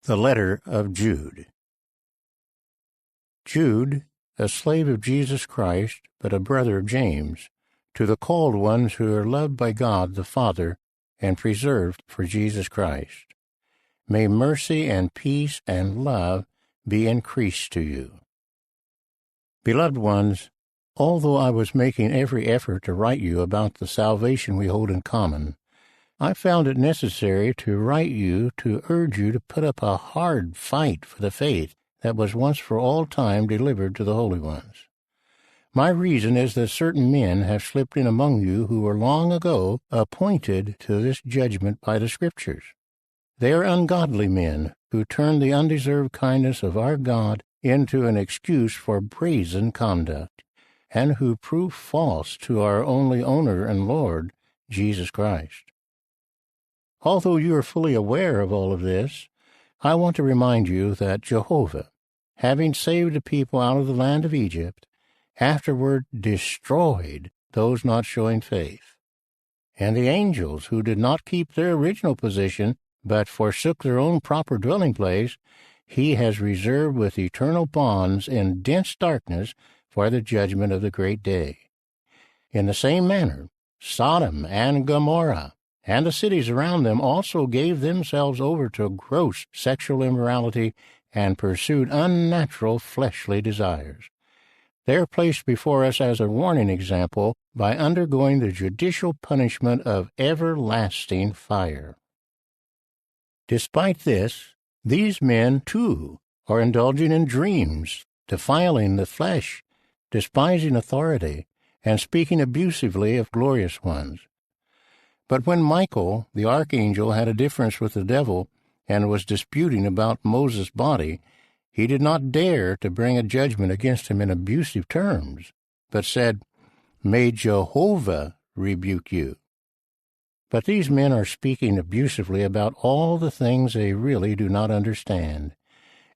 The letter of Jude. Jude, a slave of Jesus Christ, but a brother of James, to the called ones who are loved by God the Father and preserved for Jesus Christ. May mercy and peace and love be increased to you. Beloved ones, although I was making every effort to write you about the salvation we hold in common, I found it necessary to write you to urge you to put up a hard fight for the faith that was once for all time delivered to the holy ones. My reason is that certain men have slipped in among you who were long ago appointed to this judgment by the Scriptures. They are ungodly men who turn the undeserved kindness of our God into an excuse for brazen conduct, and who prove false to our only owner and Lord, Jesus Christ. Although you are fully aware of all of this, I want to remind you that Jehovah, having saved the people out of the land of Egypt, afterward destroyed those not showing faith. And the angels who did not keep their original position, but forsook their own proper dwelling place, he has reserved with eternal bonds in dense darkness for the judgment of the great day. In the same manner, Sodom and Gomorrah and the cities around them also gave themselves over to gross sexual immorality and pursued unnatural fleshly desires. They are placed before us as a warning example by undergoing the judicial punishment of everlasting fire. Despite this, these men, too, are indulging in dreams, defiling the flesh, despising authority, and speaking abusively of glorious ones. But when Michael, the archangel, had a difference with the devil and was disputing about Moses' body, he did not dare to bring a judgment against him in abusive terms, but said, "May Jehovah rebuke you." But these men are speaking abusively about all the things they really do not understand,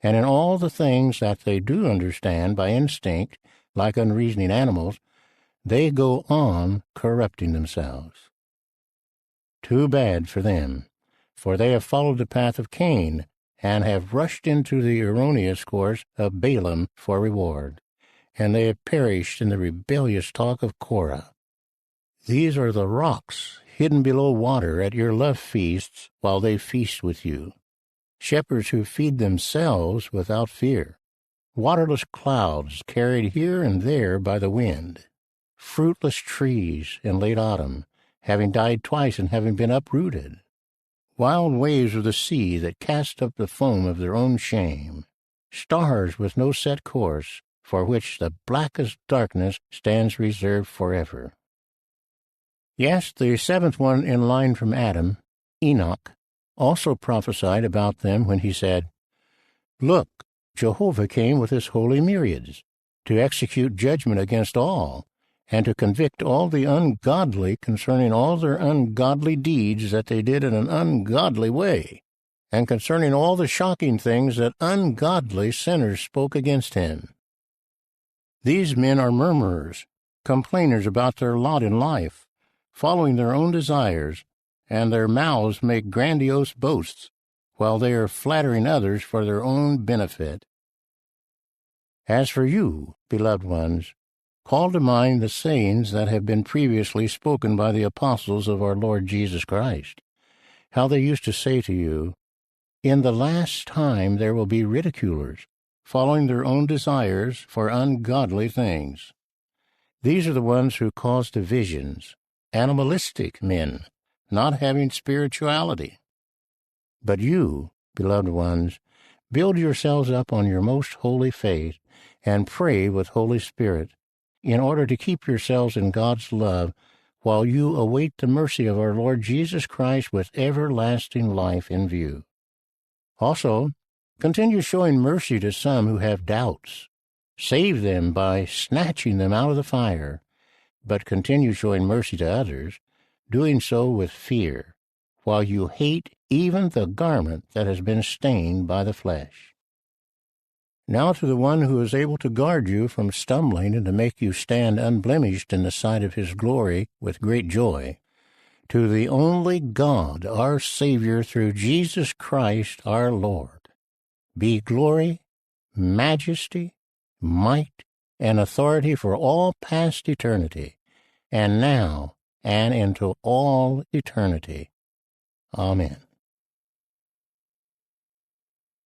and in all the things that they do understand by instinct, like unreasoning animals, they go on corrupting themselves. Too bad for them, for they have followed the path of Cain and have rushed into the erroneous course of Balaam for reward, and they have perished in the rebellious talk of Korah. These are the rocks hidden below water at your love feasts while they feast with you, shepherds who feed themselves without fear, waterless clouds carried here and there by the wind, fruitless trees in late autumn, having died twice and having been uprooted, wild waves of the sea that cast up the foam of their own shame, stars with no set course, for which the blackest darkness stands reserved forever. Yes, the seventh one in line from Adam, Enoch, also prophesied about them when he said, "Look, Jehovah came with his holy myriads, to execute judgment against all, and to convict all the ungodly concerning all their ungodly deeds that they did in an ungodly way, and concerning all the shocking things that ungodly sinners spoke against him." These men are murmurers, complainers about their lot in life, following their own desires, and their mouths make grandiose boasts, while they are flattering others for their own benefit. As for you, beloved ones, call to mind the sayings that have been previously spoken by the apostles of our Lord Jesus Christ, how they used to say to you, "In the last time there will be ridiculers, following their own desires for ungodly things." These are the ones who cause divisions, animalistic men, not having spirituality. But you, beloved ones, build yourselves up on your most holy faith and pray with Holy Spirit, in order to keep yourselves in God's love while you await the mercy of our Lord Jesus Christ with everlasting life in view. Also, continue showing mercy to some who have doubts. Save them by snatching them out of the fire, but continue showing mercy to others, doing so with fear, while you hate even the garment that has been stained by the flesh. Now to the one who is able to guard you from stumbling and to make you stand unblemished in the sight of his glory with great joy, to the only God, our Savior, through Jesus Christ our Lord, be glory, majesty, might, and authority for all past eternity, and now and into all eternity. Amen.